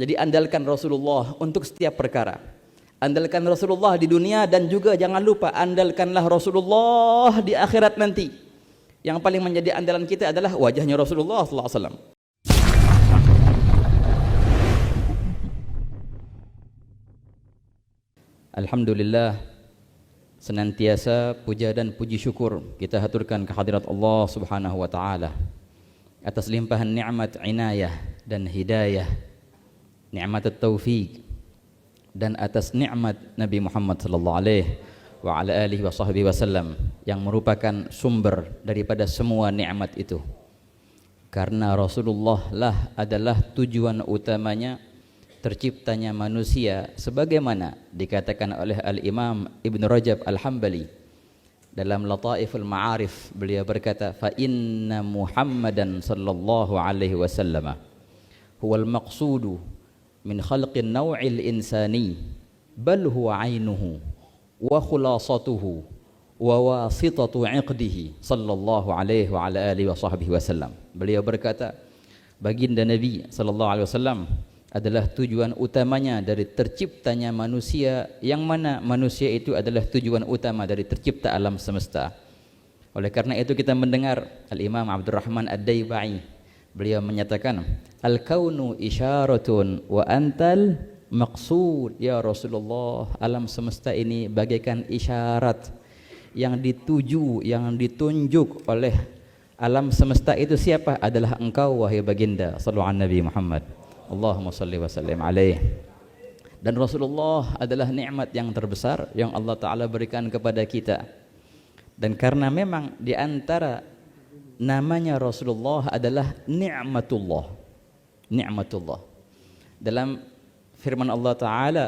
Jadi andalkan Rasulullah untuk setiap perkara. Andalkan Rasulullah di dunia, dan juga jangan lupa andalkanlah Rasulullah di akhirat nanti. Yang paling menjadi andalan kita adalah wajahnya Rasulullah sallallahu alaihi wasallam. Alhamdulillah, senantiasa puja dan puji syukur kita haturkan kehadirat Allah Subhanahu wa taala atas limpahan nikmat inayah dan hidayah, nikmat taufik, dan atas nikmat Nabi Muhammad sallallahu alaihi wa ala alihi wa sahbihi wasallam yang merupakan sumber daripada semua nikmat itu. Karena Rasulullah lah adalah tujuan utamanya terciptanya manusia, sebagaimana dikatakan oleh Al-Imam Ibn Rajab Al-Hambali dalam Lataiful Ma'arif. Beliau berkata, fa inna Muhammadan sallallahu alaihi wasallam huwal maqsudu min khalqin naw'il insani bal huwa ainuhu wa khulasatuhu wa wasitatu 'iqdihi sallallahu alaihi wa ala alihi wa sahbihi wasallam. Beliau berkata, baginda Nabi sallallahu alaihi wasallam adalah tujuan utamanya dari terciptanya manusia, yang mana manusia itu adalah tujuan utama dari tercipta alam semesta. Oleh karena itu kita mendengar Al-Imam Abdurrahman Ad-Daibai, beliau menyatakan, al-kaunu isyaratun wa antal maqsud. Ya Rasulullah, alam semesta ini bagaikan isyarat yang dituju, yang ditunjuk oleh alam semesta itu siapa? Adalah engkau wahai baginda sallallahu alaihi Nabi Muhammad. Allahumma salli wa sallim alaih. Dan Rasulullah adalah nikmat yang terbesar yang Allah Ta'ala berikan kepada kita. Dan karena memang di antara namanya Rasulullah adalah ni'matullah. Ni'matullah. Dalam firman Allah Ta'ala,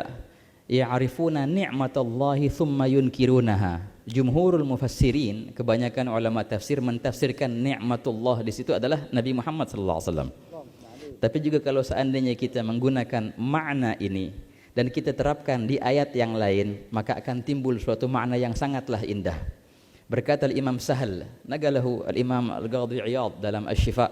ya'rifuna ni'matallahi thumma yunkirunaha. Jumhurul mufassirin, kebanyakan ulama tafsir mentafsirkan ni'matullah di situ adalah Nabi Muhammad sallallahu alaihi wasallam. Tapi juga kalau seandainya kita menggunakan makna ini dan kita terapkan di ayat yang lain, maka akan timbul suatu makna yang sangatlah indah. Berkata Imam Sahal, nagalahu Al-Imam Al-Qadhi Iyad dalam Asy-Syifa,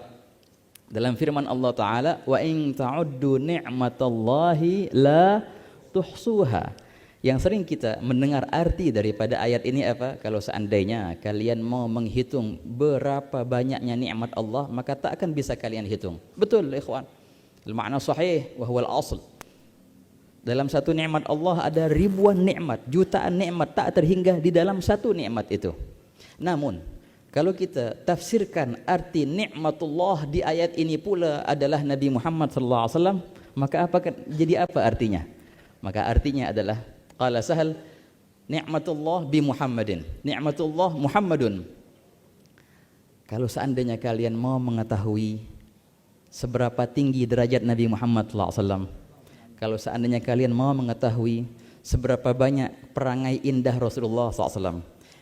dalam firman Allah Ta'ala, wa in ta'uddu ni'matallahi la tuhsuha. Yang sering kita mendengar arti daripada ayat ini apa? Kalau seandainya kalian mau menghitung berapa banyaknya nikmat Allah, maka tak akan bisa kalian hitung. Betul, ikhwan. Al-ma'na sahih wa huwa al-asl. Dalam satu nikmat Allah ada ribuan nikmat, jutaan nikmat tak terhingga di dalam satu nikmat itu. Namun, kalau kita tafsirkan arti nikmatullah di ayat ini pula adalah Nabi Muhammad sallallahu alaihi wasallam, maka jadi apa artinya? Maka artinya adalah qala Sahal, ni'matullah bi Muhammadin. Ni'matullah Muhammadun. Kalau seandainya kalian mau mengetahui seberapa tinggi derajat Nabi Muhammad sallallahu alaihi wasallam, kalau seandainya kalian mau mengetahui seberapa banyak perangai indah Rasulullah sallallahu alaihi wasallam,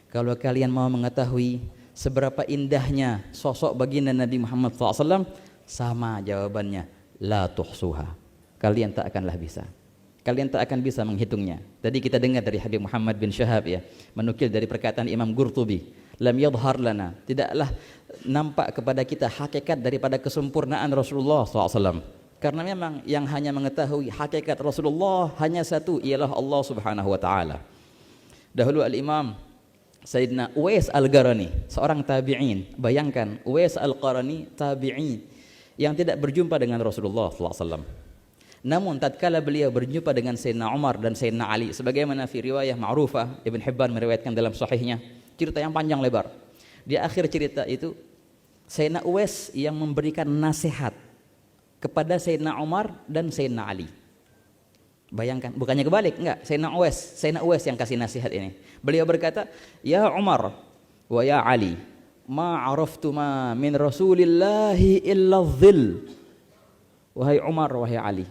kalau kalian mau mengetahui seberapa indahnya sosok baginda Nabi Muhammad sallallahu alaihi wasallam, sama jawabannya, la tuhsuha. Kalian tak akanlah bisa. Kalian tak akan bisa menghitungnya. Tadi kita dengar dari Habib Muhammad bin Syahab, ya, menukil dari perkataan Imam Qurtubi, lam yadhhar lana, tidaklah nampak kepada kita hakikat daripada kesempurnaan Rasulullah SAW. Karena memang yang hanya mengetahui hakikat Rasulullah hanya satu, ialah Allah Subhanahu wa taala. Dahulu Al-Imam Sayyidina Uwais Al-Qarani, seorang tabi'in. Bayangkan, Uwais Al-Qarani tabi'in yang tidak berjumpa dengan Rasulullah SAW. Namun tatkala beliau berjumpa dengan Sayyidina Umar dan Sayyidina Ali, sebagaimana fi riwayah ma'rufah, Ibn Hibban meriwayatkan dalam sahihnya, cerita yang panjang lebar. Di akhir cerita itu, Sayyidina Uwais yang memberikan nasihat kepada Sayyidina Umar dan Sayyidina Ali. Bayangkan, bukannya kebalik, enggak, Sayyidina Uwais yang kasih nasihat ini. Beliau berkata, ya Umar wa ya Ali, ma araftuma min Rasulillahi illa dhil. Wahai Umar, wahai Ali.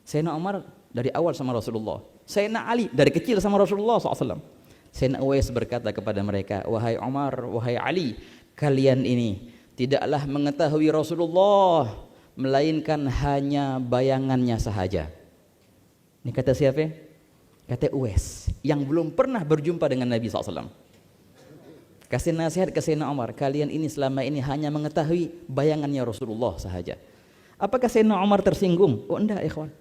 Sayyidina Umar dari awal sama Rasulullah, Sayyidina Ali dari kecil sama Rasulullah SAW. Sayyidina Uwais berkata kepada mereka, wahai Umar, wahai Ali, kalian ini tidaklah mengetahui Rasulullah melainkan hanya bayangannya sahaja. Ini kata siapa? Kata Uwais yang belum pernah berjumpa dengan Nabi SAW. Kasih nasihat ke Sayyidina Umar, kalian ini selama ini hanya mengetahui bayangannya Rasulullah sahaja. Apakah Sayyidina Umar tersinggung? Oh enggak, ikhwan.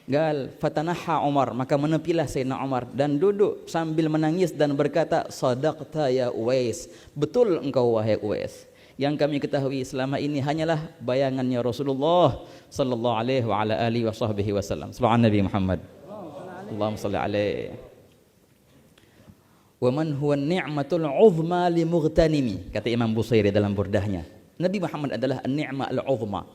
Gal fatanaha Umar, maka menepilah Sayyidina Umar dan duduk sambil menangis dan berkata, sadaqta ya Uwais, betul engkau wahai Uwais. Yang kami ketahui selama ini hanyalah bayangannya Rasulullah sallallahu alaihi wa ala alihi wasallam. Sallallahu Nabi Muhammad. Allahumma salli alaihi. Wa man huwa ni'matul 'uzma li mughtanimi, kata Imam Busairi dalam burdahnya. Nabi Muhammad adalah an-ni'ma al-'uzma.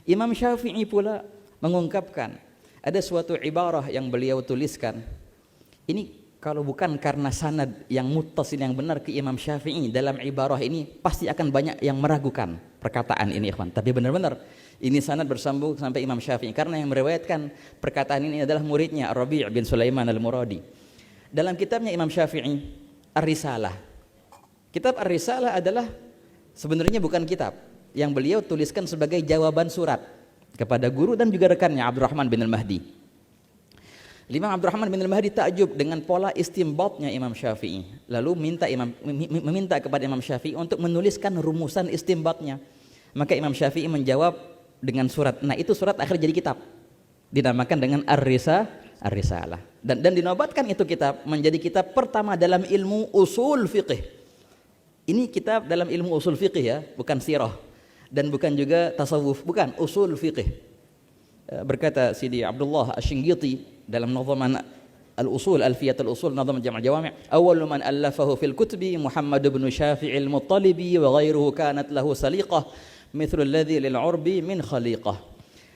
Imam Syafi'i pula mengungkapkan ada suatu ibarah yang beliau tuliskan. Ini kalau bukan karena sanad yang muttasil yang benar ke Imam Syafi'i, dalam ibarah ini pasti akan banyak yang meragukan perkataan ini, ikhwan. Tapi benar-benar ini sanad bersambung sampai Imam Syafi'i, karena yang meriwayatkan perkataan ini adalah muridnya Rabi' bin Sulaiman al-Muradi. Dalam kitabnya Imam Syafi'i, Ar-Risalah. Kitab Ar-Risalah adalah sebenarnya bukan kitab yang beliau tuliskan sebagai jawaban surat kepada guru dan juga rekannya Abdurrahman bin al-Mahdi. Imam Abdurrahman bin al-Mahdi takjub dengan pola istinbatnya Imam Syafi'i. Lalu meminta kepada Imam Syafi'i untuk menuliskan rumusan istinbatnya. Maka Imam Syafi'i menjawab dengan surat. Nah, itu surat akhir jadi kitab. Dinamakan dengan Ar-Risalah. Dan dinobatkan itu kitab menjadi kitab pertama dalam ilmu usul fiqih. Ini kitab dalam ilmu usul fiqih ya, bukan sirah. Dan bukan juga tasawuf, bukan, usul fiqih. Berkata Sidi Abdullah Asy-Shinqiti dalam nazaman al-usul, alfiyatul usul, nazam jam' al-jawami', awwalu man allafahu fil kutubi Muhammad bin Syafi'i al-Muttalibi wa ghairuhu kanat lahu saliqah mithlu alladhi lil 'urbi min khaliqah.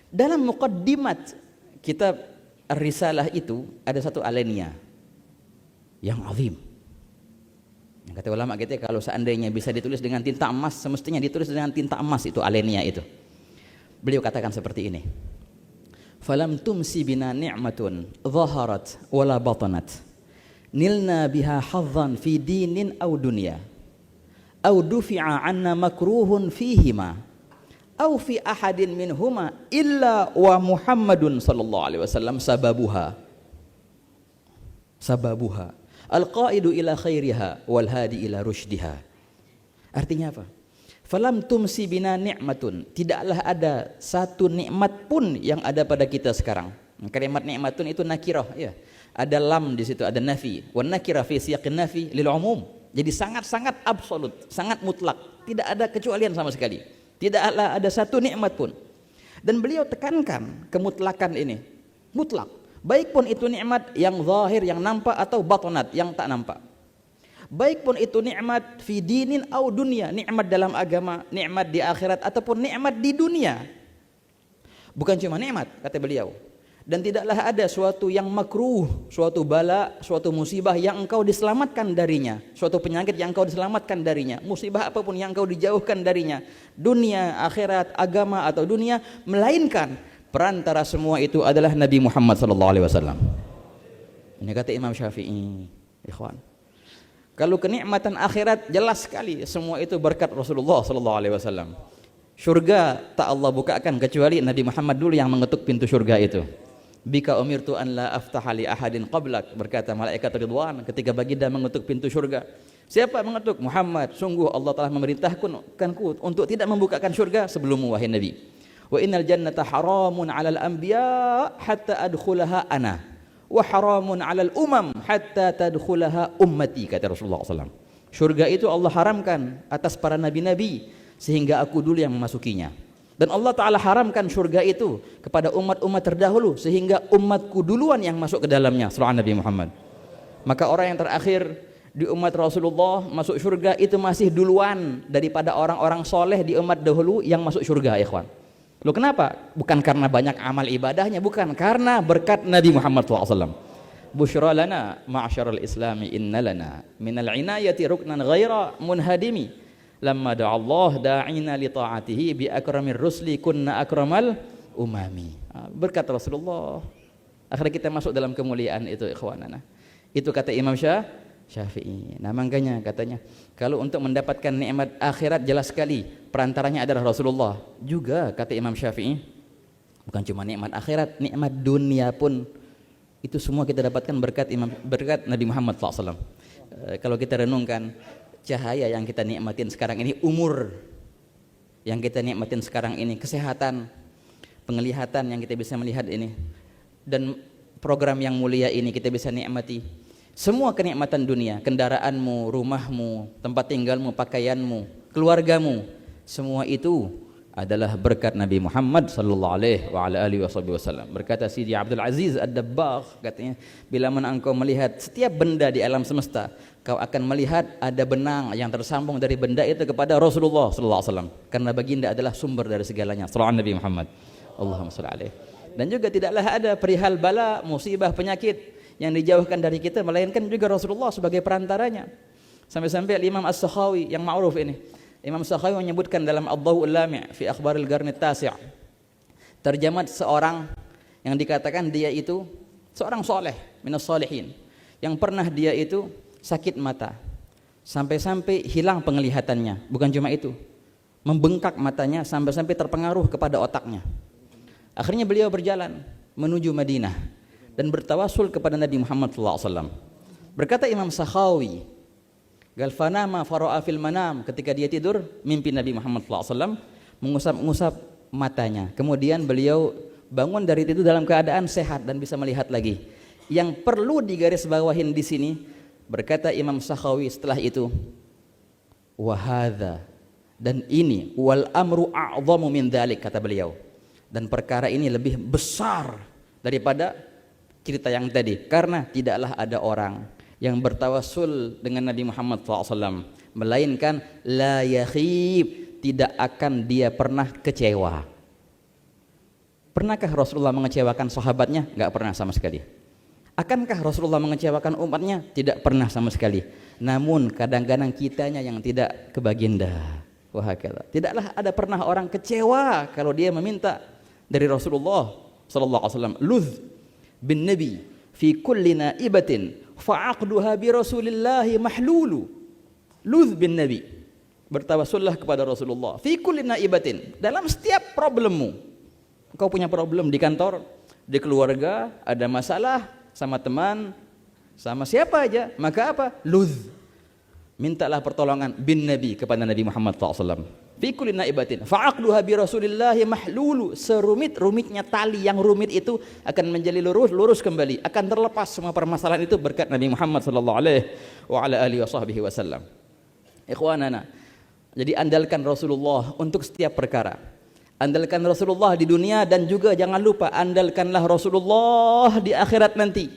Dalam muqaddimat kitab Ar-Risalah itu ada satu alenia yang azim. Yang kata ulama kita, kalau seandainya bisa ditulis dengan tinta emas, semestinya ditulis dengan tinta emas itu alenia itu. Beliau katakan seperti ini. Falam tumsi bina ni'matun zaharat wala batanat. Nilna biha hadzan fi dinin aw dunya. Aw dufi'a 'anna makruhun fihima. Aw fi ahadin minhuma illa wa Muhammadun sallallahu alaihi wasallam sababuha. Al-qaidu ila khairiha wal hadi ila rusydiha. Artinya apa? Falam tumsi bina ni'matun, tidaklah ada satu nikmat pun yang ada pada kita sekarang. Kalimat nikmatun itu nakirah ya. Ada lam di situ, ada nafi. Wan nakirah fi siyaqin nafi lil umum. Jadi sangat-sangat absolut, sangat mutlak. Tidak ada kecualian sama sekali. Tidaklah ada satu nikmat pun. Dan beliau tekankan kemutlakan ini. Mutlak. Baik pun itu nikmat yang zahir, yang nampak, atau batonat, yang tak nampak. Baik pun itu nikmat fi dinin au dunia, nikmat dalam agama, nikmat di akhirat, ataupun nikmat di dunia. Bukan cuma nikmat, kata beliau. Dan tidaklah ada suatu yang makruh, suatu bala, suatu musibah yang engkau diselamatkan darinya, suatu penyakit yang engkau diselamatkan darinya, musibah apapun yang engkau dijauhkan darinya, dunia, akhirat, agama, atau dunia, melainkan perantara semua itu adalah Nabi Muhammad sallallahu alaihi wasallam. Ini kata Imam Syafi'i, ikhwan. Kalau kenikmatan akhirat jelas sekali semua itu berkat Rasulullah sallallahu alaihi wasallam. Syurga tak Allah bukakan kecuali Nabi Muhammad dulu yang mengetuk pintu syurga itu. Bika umirtu an la aftaha li ahadin qablak, berkata malaikat Ridwan ketika baginda mengetuk pintu syurga. Siapa mengetuk? Muhammad. Sungguh Allah telah memerintahkanku untuk tidak membukakan syurga sebelummu wahai Nabi. Wa innal jannata haramun 'alal anbiya hatta adkhulaha ana wa haramun 'alal umam hatta tadkhulaha ummati, kata Rasulullah SAW. Syurga itu Allah haramkan atas para nabi-nabi sehingga aku dulu yang memasukinya. Dan Allah Ta'ala haramkan syurga itu kepada umat-umat terdahulu sehingga umatku duluan yang masuk ke dalamnya. Sallallahu Nabi Muhammad. Maka orang yang terakhir di umat Rasulullah masuk syurga itu masih duluan daripada orang-orang soleh di umat dahulu yang masuk syurga, ikhwan. Loh kenapa? Bukan karena banyak amal ibadahnya, bukan, karena berkat Nabi Muhammad SAW. Busyra lana ma'asyaral islami inna lana minal inayati ruknan ghaira munhadimi lamma da'allah da'ina li ta'atihi bi akramir rusli kunna akramal umami. Berkat Rasulullah akhirnya kita masuk dalam kemuliaan itu, ikhwanana. Itu kata Imam Syafi'i. Nah makanya katanya kalau untuk mendapatkan nikmat akhirat jelas sekali perantaranya adalah Rasulullah. Juga kata Imam Syafi'i, bukan cuma nikmat akhirat, nikmat dunia pun itu semua kita dapatkan berkat Nabi Muhammad SAW. Kalau kita renungkan cahaya yang kita nikmatin sekarang ini, umur yang kita nikmatin sekarang ini, kesehatan, penglihatan yang kita bisa melihat ini, dan program yang mulia ini kita bisa nikmati. Semua kenikmatan dunia, kendaraanmu, rumahmu, tempat tinggalmu, pakaianmu, keluargamu, semua itu adalah berkat Nabi Muhammad sallallahu alaihi wasallam. Berkata Sidi Abdul Aziz Ad-Dabbagh, katanya, bila mana engkau melihat setiap benda di alam semesta, kau akan melihat ada benang yang tersambung dari benda itu kepada Rasulullah sallallahu alaihi wasallam, karena baginda adalah sumber dari segalanya. Sallallahu Nabi Muhammad. Allahumma shalli alaihi. Dan juga tidaklah ada perihal bala, musibah, penyakit yang dijauhkan dari kita, melainkan juga Rasulullah sebagai perantaranya. Sampai-sampai Imam As-Sakhawi yang ma'ruf ini, Imam Sakhawi menyebutkan dalam Ad-Daw'ul Lami' fi Akhbaril Qarni At-Tasi', terjemah seorang yang dikatakan dia itu seorang soleh minas solihin, yang pernah dia itu sakit mata sampai-sampai hilang penglihatannya. Bukan cuma itu, membengkak matanya sampai-sampai terpengaruh kepada otaknya. Akhirnya beliau berjalan menuju Madinah dan bertawasul kepada Nabi Muhammad SAW. Berkata Imam Sakhawi, galfana ma fara'a fil manam, ketika dia tidur mimpi Nabi Muhammad SAW mengusap-ngusap matanya. Kemudian beliau bangun dari itu dalam keadaan sehat dan bisa melihat lagi. Yang perlu digarisbawahin di sini, berkata Imam Sakhawi setelah itu, wahadha, dan ini, wal amru a'zamu min dzalik, kata beliau, dan perkara ini lebih besar daripada cerita yang tadi, karena tidaklah ada orang yang bertawassul dengan Nabi Muhammad SAW melainkan la yakhib, tidak akan dia pernah kecewa. Pernahkah Rasulullah mengecewakan sahabatnya? Enggak pernah sama sekali. Akankah Rasulullah mengecewakan umatnya? Tidak pernah sama sekali. Namun kadang-kadang kitanya yang tidak kebaginda. Wahakala. Tidaklah ada pernah orang kecewa kalau dia meminta dari Rasulullah SAW. Ludh bin Nabi fi kulli naibatin fa'aqduha bi Rasulillahi mahlulu. Ludh bin Nabi, bertawassullah kepada Rasulullah fi kulli naibatin, dalam setiap problemmu. Kau punya problem di kantor, di keluarga, ada masalah sama teman, sama siapa aja, maka apa? Ludh, mintalah pertolongan bin Nabi kepada Nabi Muhammad SAW. Fi kulli naibatin fa'aqduha bi Rasulillahi mahlulu, serumit-rumitnya tali yang rumit itu akan menjadi lurus kembali, akan terlepas semua permasalahan itu berkat Nabi Muhammad sallallahu alaihi wasallam. Ikhwanana, jadi andalkan Rasulullah untuk setiap perkara. Andalkan Rasulullah di dunia, dan juga jangan lupa andalkanlah Rasulullah di akhirat nanti.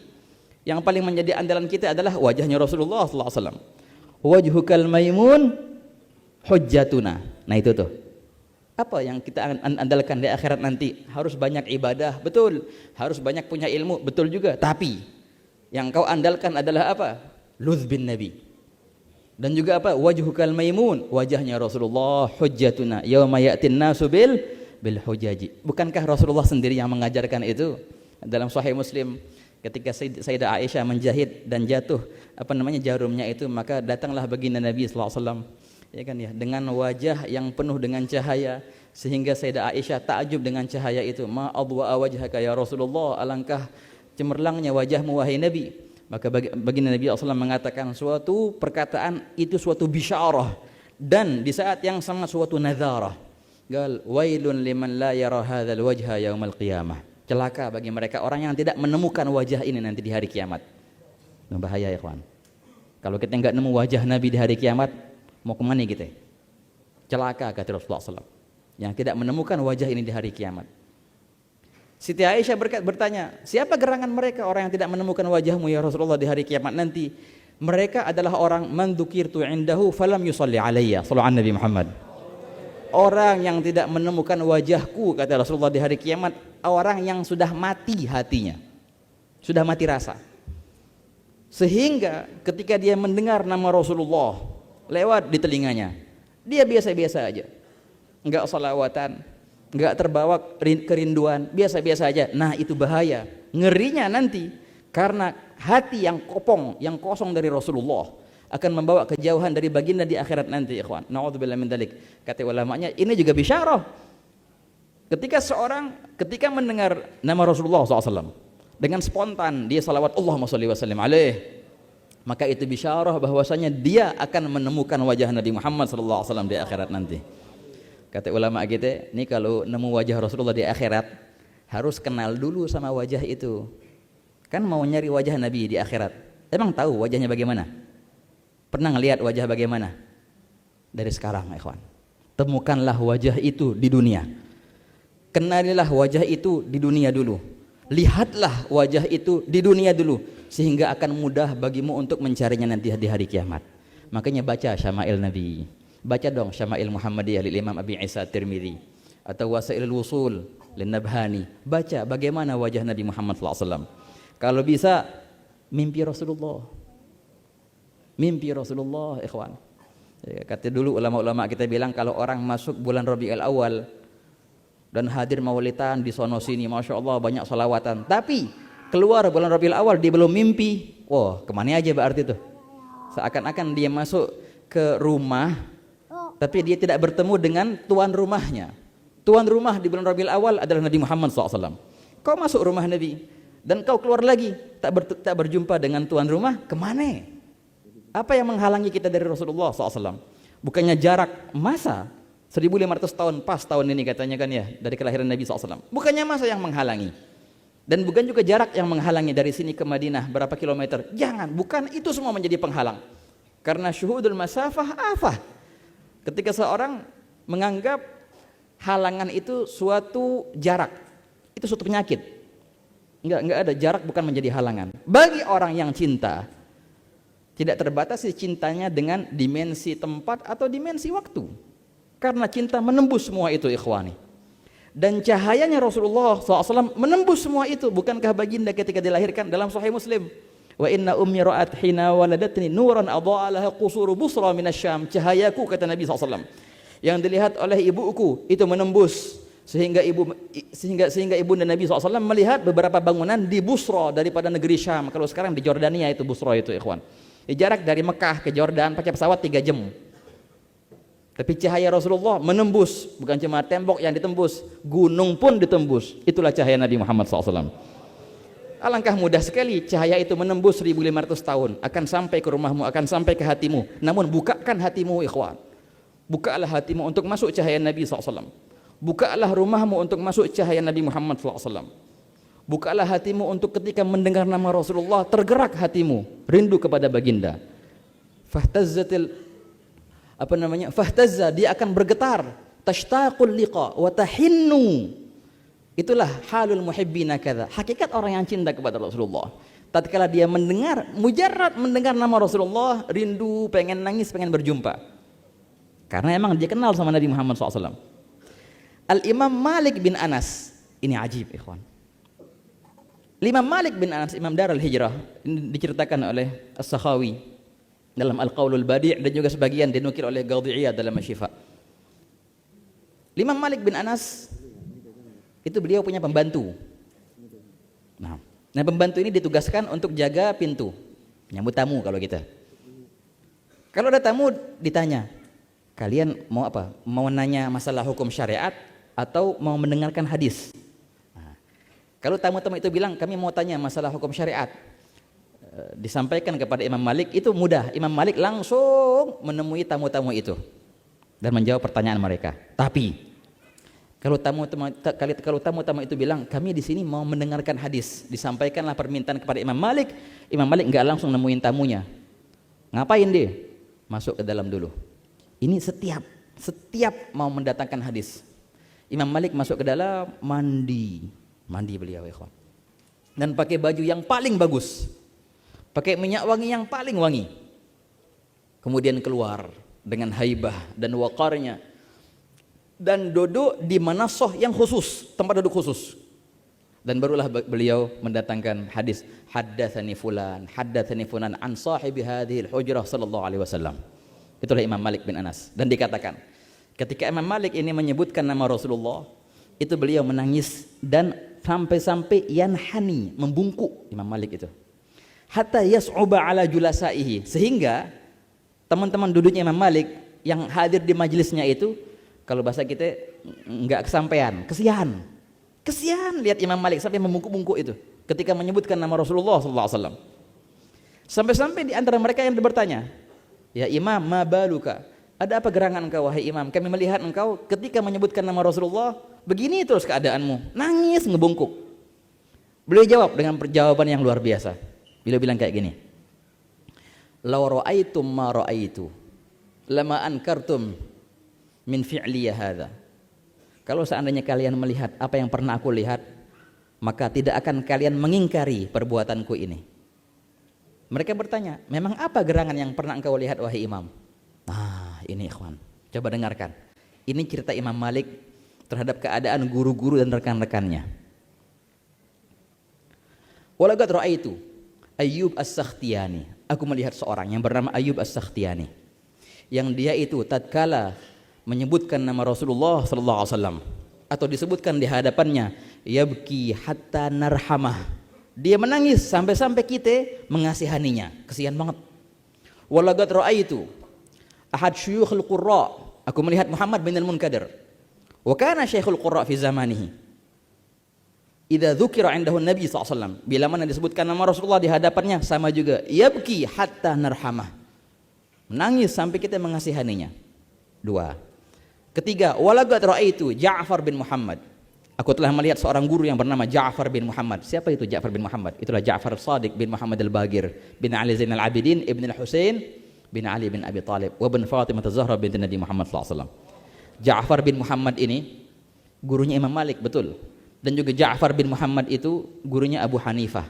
Yang paling menjadi andalan kita adalah wajahnya Rasulullah sallallahu alaihi wasallam. Wajhukal maimun hujjatuna. Nah itu tuh, apa yang kita andalkan di akhirat nanti? Harus banyak ibadah, betul. Harus banyak punya ilmu, betul juga. Tapi yang kau andalkan adalah apa? Ludh bin Nabi. Dan juga apa? Wajhukal maimun, wajahnya Rasulullah, hujjatuna yauma ya'tin nasu bil hujaji. Bukankah Rasulullah sendiri yang mengajarkan itu? Dalam Sahih Muslim, ketika Sayyidah Aisyah menjahit dan jatuh jarumnya itu, maka datanglah baginda Nabi sallallahu alaihi wasallam, ya kan ya, dengan wajah yang penuh dengan cahaya, sehingga Sayyidah Aisyah takjub dengan cahaya itu. Ma adwa wajhaka ya Rasulullah, alangkah cemerlangnya wajahmu wahai Nabi. Maka baginda Nabi SAW mengatakan suatu perkataan itu suatu bisyarah, dan di saat yang sama suatu nadharah. Gal wailun liman la yara hadzal wajha yaumal qiyamah. Celaka bagi mereka orang yang tidak menemukan wajah ini nanti di hari kiamat. Bahaya ya kawan. Kalau kita enggak nemu wajah Nabi di hari kiamat, mau kemana kita? Celaka kata Rasulullah SAW, yang tidak menemukan wajah ini di hari kiamat. Siti Aisyah bertanya, siapa gerangan mereka orang yang tidak menemukan wajahmu ya Rasulullah di hari kiamat nanti? Mereka adalah orang man dzukirtu indahu falam yusalli alayya, sallallahu Nabi Muhammad. Orang yang tidak menemukan wajahku, kata Rasulullah, di hari kiamat, orang yang sudah mati hatinya, sudah mati rasa, sehingga ketika dia mendengar nama Rasulullah lewat di telinganya, dia biasa-biasa aja, enggak salawatan, enggak terbawa kerinduan, biasa-biasa aja. Nah itu bahaya, ngerinya nanti, karena hati yang kopong, yang kosong dari Rasulullah akan membawa kejauhan dari baginda di akhirat nanti, ikhwan. Na'udzubillah min dzalik. Kata ulamanya, ini juga bisyarah. Ketika mendengar nama Rasulullah SAW, dengan spontan dia salawat Allahumma sholli wa sallim alaih, maka itu bisyarah bahwasanya dia akan menemukan wajah Nabi Muhammad SAW di akhirat nanti. Kata ulama kita, ini kalau nemu wajah Rasulullah di akhirat, harus kenal dulu sama wajah itu. Kan mau nyari wajah Nabi di akhirat, emang tahu wajahnya bagaimana? Pernah ngelihat wajah bagaimana? Dari sekarang, ikhwan. Temukanlah wajah itu di dunia. Kenalilah wajah itu di dunia dulu. Lihatlah wajah itu di dunia dulu, sehingga akan mudah bagimu untuk mencarinya nanti di hari kiamat. Makanya baca Syama'il Nabi. Baca dong Syama'il Muhammadiyah lil Imam Abi Isa Tirmidzi atau Wasailul Wusul lin Nabhani. Baca bagaimana wajah Nabi Muhammad SAW. Kalau bisa mimpi Rasulullah. Mimpi Rasulullah, ikhwan. Kata dulu ulama-ulama kita bilang kalau orang masuk bulan Rabiul Awal dan hadir maulidan di sono sini, Masya Allah banyak salawatan, tapi keluar bulan Rabiul Awal dia belum mimpi, wah kemana aja berarti tuh. Seakan-akan dia masuk ke rumah, tapi dia tidak bertemu dengan tuan rumahnya. Tuan rumah di bulan Rabiul Awal adalah Nabi Muhammad SAW. Kau masuk rumah Nabi dan kau keluar lagi, tak berjumpa dengan tuan rumah, kemana? Apa yang menghalangi kita dari Rasulullah SAW? Bukannya jarak masa 1500 tahun pas tahun ini katanya kan ya, dari kelahiran Nabi SAW. Bukannya masa yang menghalangi, dan bukan juga jarak yang menghalangi dari sini ke Madinah berapa kilometer. Jangan, bukan itu semua menjadi penghalang. Karena syuhudul masafah afah. Ketika seorang menganggap halangan itu suatu jarak, itu suatu penyakit. Enggak ada, jarak bukan menjadi halangan. Bagi orang yang cinta, tidak terbatas cintanya dengan dimensi tempat atau dimensi waktu. Karena cinta menembus semua itu, ikhwani. Dan cahayanya Rasulullah SAW menembus semua itu. Bukankah baginda ketika dilahirkan dalam Sahih Muslim? Wa inna ummi ra'at hina waladatni nuran adha'a laha qusuru busra minasyam. Cahayaku, kata Nabi SAW, yang dilihat oleh ibuku itu menembus sehingga ibunda Nabi SAW melihat beberapa bangunan di Busra daripada negeri Syam. Kalau sekarang di Jordania itu Busra itu, ikhwan. Jarak dari Mekah ke Jordan pakai pesawat 3 jam. Tapi cahaya Rasulullah menembus, bukan cuma tembok yang ditembus, gunung pun ditembus. Itulah cahaya Nabi Muhammad SAW. Alangkah mudah sekali cahaya itu menembus 1500 tahun, akan sampai ke rumahmu, akan sampai ke hatimu. Namun bukakan hatimu, ikhwan. Bukalah hatimu untuk masuk cahaya Nabi SAW. Bukalah rumahmu untuk masuk cahaya Nabi Muhammad SAW. Bukalah hatimu untuk ketika mendengar nama Rasulullah tergerak hatimu, rindu kepada baginda. Fahtazza, dia akan bergetar. Tashtaqul liqa wa tahinnu. Itulah halul muhibbina kadza. Hakikat orang yang cinta kepada Rasulullah. Tatkala dia mendengar, mujarrad mendengar nama Rasulullah, rindu, pengen nangis, pengen berjumpa. Karena emang dia kenal sama Nabi Muhammad SAW. Al-Imam Malik bin Anas, ini ajib, ikhwan. Imam Malik bin Anas, Imam Darul Hijrah, ini diceritakan oleh As-Sakhawi dalam Al-Qaulul Badi' dan juga sebagian dinukil oleh Ghadhi'iyah dalam Asy-Syifa. Imam Malik bin Anas itu beliau punya pembantu. Nah, pembantu ini ditugaskan untuk jaga pintu, nyambut tamu kalau kita. Kalau ada tamu ditanya, kalian mau apa? Mau nanya masalah hukum syariat atau mau mendengarkan hadis? Kalau tamu-tamu itu bilang kami mau tanya masalah hukum syariat, disampaikan kepada Imam Malik, itu mudah. Imam Malik langsung menemui tamu-tamu itu dan menjawab pertanyaan mereka. Tapi kalau tamu-tamu itu bilang kami di sini mau mendengarkan hadis, disampaikanlah permintaan kepada Imam Malik. Imam Malik enggak langsung nemuin tamunya. Ngapain dia? Masuk ke dalam dulu. Ini setiap mau mendatangkan hadis, Imam Malik masuk ke dalam, mandi beliau, ikhwan, dan pakai baju yang paling bagus, pakai minyak wangi yang paling wangi, kemudian keluar dengan haibah dan waqarnya, dan duduk di manasoh yang khusus, tempat duduk khusus, dan barulah beliau mendatangkan hadis. Haddatsani fulan an sahibi hadhil hujrah sallallahu alaihi wasallam. Itulah Imam Malik bin Anas. Dan dikatakan ketika Imam Malik ini menyebutkan nama Rasulullah, itu beliau menangis dan sampai yanhani, membungkuk Imam Malik itu. Hatta yas'uba ala julasaihi, sehingga teman-teman duduknya Imam Malik yang hadir di majelisnya itu, kalau bahasa kita enggak kesampaian, kesian lihat Imam Malik sampai membungkuk-bungkuk itu ketika menyebutkan nama Rasulullah sallallahu alaihi wasallam. Sampai-sampai di antara mereka yang bertanya, "Ya Imam, ma baluka? Ada apa gerangan engkau wahai imam? Kami melihat engkau ketika menyebutkan nama Rasulullah begini terus keadaanmu, nangis ngebungkuk. Beliau jawab dengan jawaban yang luar biasa. Beliau bilang kayak gini, law ra'aitum ma ra'aitu lama ankartum min fi'liya hadza. Kalau seandainya kalian melihat apa yang pernah aku lihat, maka tidak akan kalian mengingkari perbuatanku ini. Mereka bertanya, memang apa gerangan yang pernah engkau lihat wahai imam? Nah, ini ikhwan, coba dengarkan. Ini cerita Imam Malik terhadap keadaan guru-guru dan rekan-rekannya. Walaqad ra'aitu Ayyub As-Sakhtiyani. Aku melihat seorang yang bernama Ayyub As-Sakhtiyani, yang dia itu tatkala menyebutkan nama Rasulullah sallallahu alaihi wasallam atau disebutkan di hadapannya, yabki hatta narhamah. Dia menangis sampai-sampai kita mengasihaninya. Kesian banget. Walaqad ra'aitu ahad syuyukhul qurra. Aku melihat Muhammad bin al-Munkadir. Wa kana syekhul qurra fi zamanihi. Idza dzukira 'indahu Nabi sallallahu alaihi wasallam. Bila mana disebutkan nama Rasulullah di hadapannya, sama juga yabki hatta narhamah. Menangis sampai kita mengasihaninya. Dua. Ketiga, walaqad ra'aitu Ja'far bin Muhammad. Aku telah melihat seorang guru yang bernama Ja'far bin Muhammad. Siapa itu Ja'far bin Muhammad? Itulah Ja'far Shadiq bin Muhammad al-Bagir bin Ali Zainal Abidin ibn al-Husain bin Ali bin Abi Talib wa bin Fatimah az-Zahra binti Nabi Muhammad sallallahu alaihi wasallam. Ja'far bin Muhammad ini gurunya Imam Malik, betul. Dan juga Ja'far bin Muhammad itu gurunya Abu Hanifah.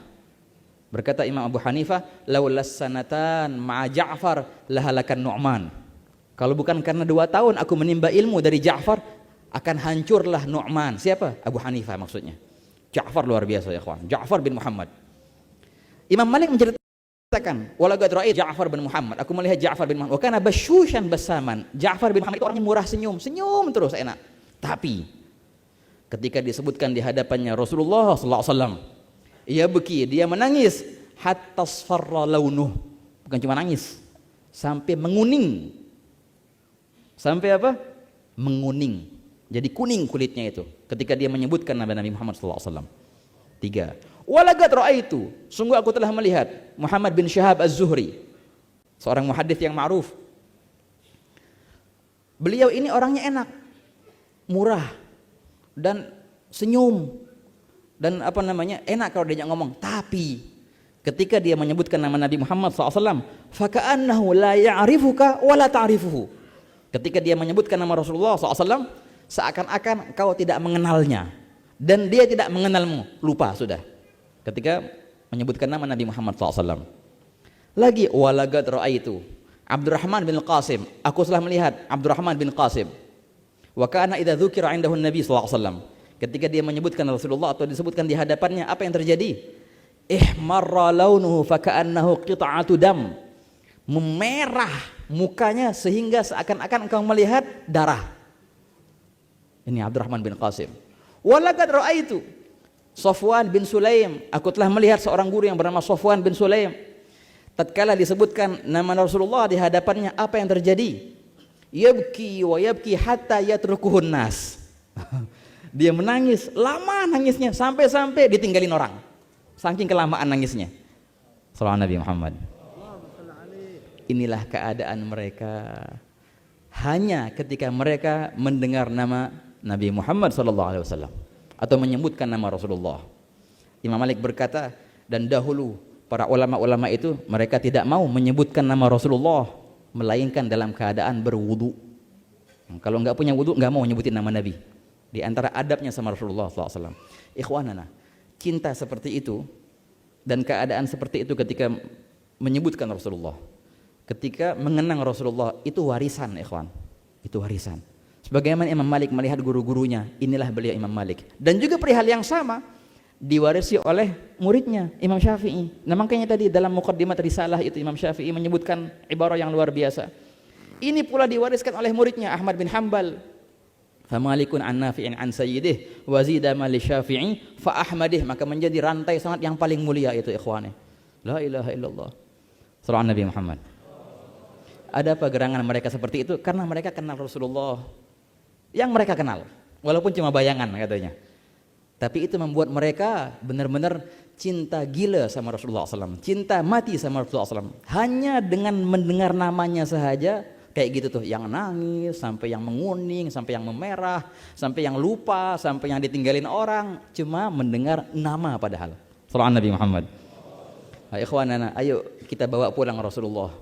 Berkata Imam Abu Hanifah, laulas sanatan ma'a Ja'far lahalakan Nu'man. Kalau bukan karena 2 tahun aku menimba ilmu dari Ja'far, akan hancurlah Nu'man. Siapa? Abu Hanifah maksudnya. Ja'far luar biasa ya kawan. Ja'far bin Muhammad. Imam Malik menceritakan, walaqad ra'aitu Ja'far bin Muhammad. Aku melihat Ja'far bin Muhammad. Wa kana basyushan basaman. Ja'far bin Muhammad itu orangnya murah senyum, senyum terus enak. Tapi ketika disebutkan di hadapannya Rasulullah sallallahu alaihi wasallam, ia beki, dia menangis hatta asfarra launuh. Bukan cuma nangis, sampai menguning. Sampai apa? Menguning. Jadi kuning kulitnya itu ketika dia menyebutkan nama Nabi Muhammad sallallahu alaihi wasallam. 3. Walaqad ra'aitu, sungguh aku telah melihat Muhammad bin Syihab Az-Zuhri, seorang muhaddits yang ma'ruf. Beliau ini orangnya enak, murah, dan senyum, dan apa namanya, enak kalau diajak ngomong. Tapi ketika dia menyebutkan nama Nabi Muhammad SAW, faka'annahu la ya'rifuka wa la ta'rifuhu. Ketika dia menyebutkan nama Rasulullah SAW, seakan-akan kau tidak mengenalnya dan dia tidak mengenalmu. Lupa sudah ketika menyebutkan nama Nabi Muhammad SAW. Lagi, walaqad ra'aitu Abdurrahman bin Qasim. Aku telah melihat Abdurrahman bin Qasim. Wa kana idza dzukira 'indahu Nabi sallallahu alaihi wasallam. Ketika dia menyebutkan Rasulullah atau disebutkan di hadapannya, apa yang terjadi? Ihmarra launuhu faka'annahu qita'atu dam. Memerah mukanya sehingga seakan-akan engkau melihat darah. Ini Abdurrahman bin Qasim. Walaqad ra'aitu Safwan bin Sulaim. Aku telah melihat seorang guru yang bernama Safwan bin Sulaim. Tatkala disebutkan nama Rasulullah di hadapannya, apa yang terjadi? Yabki wa yabki hatta yatrukuhun nas. Dia menangis, lama nangisnya sampai-sampai ditinggalin orang. Saking kelamaan nangisnya. Sallallahu Nabi Muhammad. Inilah keadaan mereka hanya ketika mereka mendengar nama Nabi Muhammad sallallahu alaihi wasallam atau menyebutkan nama Rasulullah. Imam Malik berkata, dan dahulu para ulama-ulama itu mereka tidak mau menyebutkan nama Rasulullah melainkan dalam keadaan berwudu. Kalau enggak punya wudu enggak mau nyebutin nama Nabi. Di antara adabnya sama Rasulullah sallallahu alaihi wasallam. Ikhwanana, cinta seperti itu dan keadaan seperti itu ketika menyebutkan Rasulullah, ketika mengenang Rasulullah, itu warisan ikhwan. Itu warisan. Sebagaimana Imam Malik melihat guru-gurunya, inilah beliau Imam Malik. Dan juga perihal yang sama diwarisi oleh muridnya Imam Syafi'i. Nah makanya tadi dalam muqaddimat risalah itu Imam Syafi'i menyebutkan ibarah yang luar biasa. Ini pula diwariskan oleh muridnya Ahmad bin Hanbal. Famalikun an nafi'in an sayyidih wa zida mali syafi'i fa ahmadih. Maka menjadi rantai sangat yang paling mulia itu ikhwani. La ilaha illallah. Sallallahu Nabi Muhammad. Ada apa gerangan mereka seperti itu? Karena mereka kenal Rasulullah yang mereka kenal, walaupun cuma bayangan katanya. Tapi itu membuat mereka benar-benar cinta gila sama Rasulullah SAW, cinta mati sama Rasulullah SAW. Hanya dengan mendengar namanya sahaja Kayak gitu tuh, yang nangis, sampai yang menguning, sampai yang memerah, sampai yang lupa, sampai yang ditinggalin orang, cuma mendengar nama padahal. Sallallahu Nabi Muhammad. Ikhwanana, ayo kita bawa pulang Rasulullah.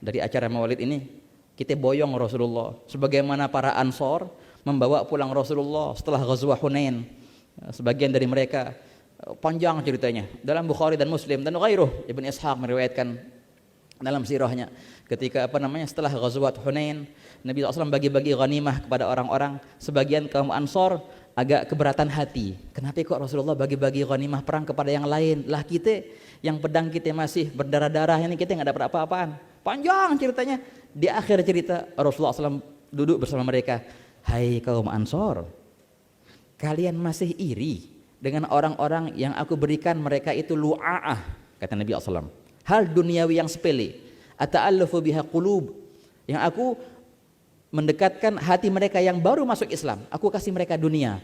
Dari acara Maulid ini, kita boyong Rasulullah. Sebagaimana para Ansor membawa pulang Rasulullah setelah Ghazwah Hunain. Sebagian dari mereka, panjang ceritanya, dalam Bukhari dan Muslim dan ghairuh. Ibn Ishaq meriwayatkan dalam sirahnya, ketika setelah Ghazwat Hunain, Nabi SAW bagi-bagi ghanimah kepada orang-orang. Sebagian kaum Ansor agak keberatan hati, kenapa kok Rasulullah bagi-bagi ghanimah perang kepada yang lain, lah kita yang pedang kita masih berdarah-darah ini, kita nggak dapat apa-apaan. Panjang ceritanya. Di akhir cerita Rasulullah SAW duduk bersama mereka, hai kaum Ansor, kalian masih iri dengan orang-orang yang aku berikan mereka itu lu'a'ah, kata Nabi SAW, hal duniawi yang sepele, ata'allufu biha qulub, yang aku mendekatkan hati mereka yang baru masuk Islam, aku kasih mereka dunia.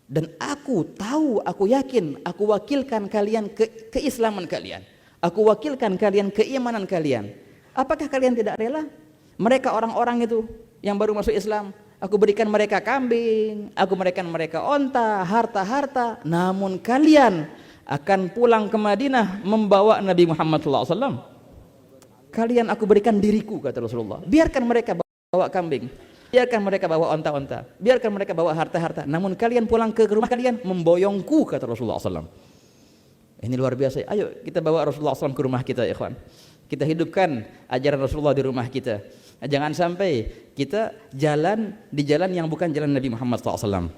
Dan aku tahu, aku yakin, aku wakilkan kalian keislaman kalian, aku wakilkan kalian keimanan kalian. Apakah kalian tidak rela? Mereka orang-orang itu yang baru masuk Islam, aku berikan mereka kambing, aku berikan mereka onta, harta-harta, namun kalian akan pulang ke Madinah membawa Nabi Muhammad SAW. Kalian aku berikan diriku, kata Rasulullah. Biarkan mereka bawa kambing, biarkan mereka bawa onta-onta, biarkan mereka bawa harta-harta, namun kalian pulang ke rumah kalian memboyongku, kata Rasulullah SAW. Ini luar biasa. Ayo kita bawa Rasulullah SAW ke rumah kita, ikhwan. Kita hidupkan ajaran Rasulullah di rumah kita. Jangan sampai kita jalan di jalan yang bukan jalan Nabi Muhammad SAW.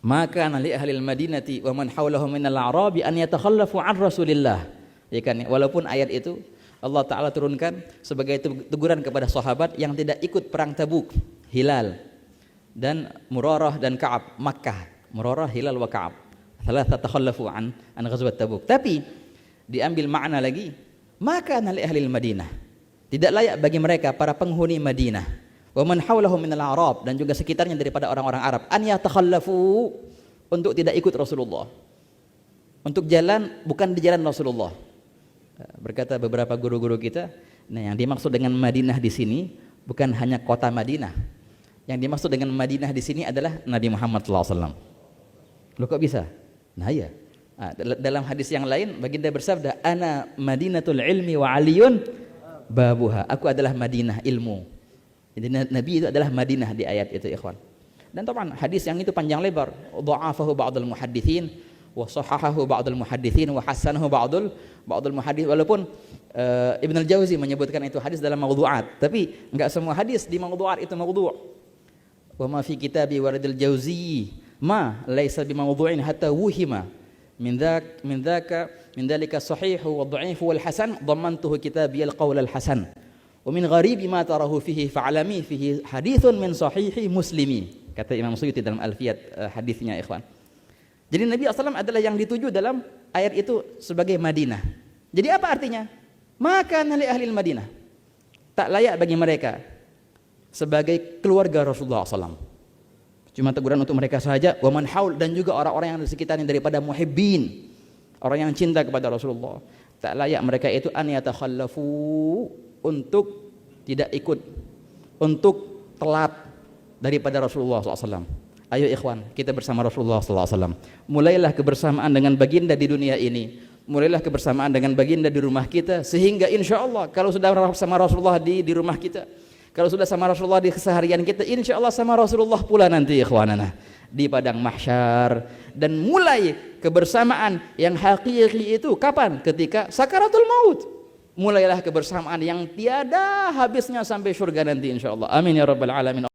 Maka li ahli al-Madinati wa man hawlahum minal a'rabi an yatakhallafu an Rasulillah. Ya kan? Walaupun ayat itu Allah Ta'ala turunkan sebagai teguran kepada sahabat yang tidak ikut perang Tabuk, Hilal dan Murarah dan Ka'ab, Makkah. Murarah, Hilal wa Ka'ab. Thalatha takhallafu an ghazwat Tabuk. Tapi diambil makna lagi, maka li ahli al-Madinah, tidak layak bagi mereka para penghuni Madinah, wa man hawlahum minal a'rab, dan juga sekitarnya daripada orang-orang Arab, an yatakhallafu, untuk tidak ikut Rasulullah, untuk jalan bukan di jalan Rasulullah. Berkata beberapa guru-guru kita, nah yang dimaksud dengan Madinah di sini bukan hanya kota Madinah. Yang dimaksud dengan Madinah di sini adalah Nabi Muhammad SAW. Loh kok bisa? Nah ya, dalam hadis yang lain baginda bersabda, ana Madinatul ilmi wa aliyun babuha, aku adalah Madinah ilmu. Jadi Nabi itu adalah Madinah di ayat itu, ikhwan. Dan teman, hadis yang itu panjang lebar, dha'afahu ba'dul muhadditsin wa sahahahu ba'dul muhadditsin wa hasanahu ba'dul muhaddits. Walaupun Ibn al-Jauzi menyebutkan itu hadis dalam maudhu'at, tapi enggak semua hadis di maudhu'at itu maudhu'. Wa ma fi kitabi waradil Jauzi ma laisa bi maudhu'in hatta wuhima min dzalika sahihu wa dha'ifu wal hasan dhammantuhu kitabi al-qaul al-hasan. Min gharibi ma tarahu fihi fa'alami fihi hadithun min sahihi muslimi, kata Imam Suyuti dalam Alfiyat hadisnya, ikhwan. Jadi Nabi SAW adalah yang dituju dalam ayat itu sebagai Madinah. Jadi apa artinya? Maka li ahli Madinah, tak layak bagi mereka sebagai keluarga Rasulullah SAW. Cuma teguran untuk mereka saja. Wa man haul, dan juga orang-orang yang di sekitarnya daripada muhibbin, orang yang cinta kepada Rasulullah. Tak layak mereka itu an yatakhallafu, untuk tidak ikut, untuk telat daripada Rasulullah SAW. Ayo ikhwan, kita bersama Rasulullah SAW. Mulailah kebersamaan dengan baginda di dunia ini, mulailah kebersamaan dengan baginda di rumah kita, sehingga insya Allah kalau sudah sama Rasulullah di rumah kita, kalau sudah sama Rasulullah di keseharian kita, insya Allah sama Rasulullah pula nanti, ikhwanana, di padang mahsyar. Dan mulai kebersamaan yang hakiki itu kapan? Ketika sakaratul maut. Mulailah kebersamaan yang tiada habisnya sampai surga nanti, insya Allah. Amin ya rabbal alamin.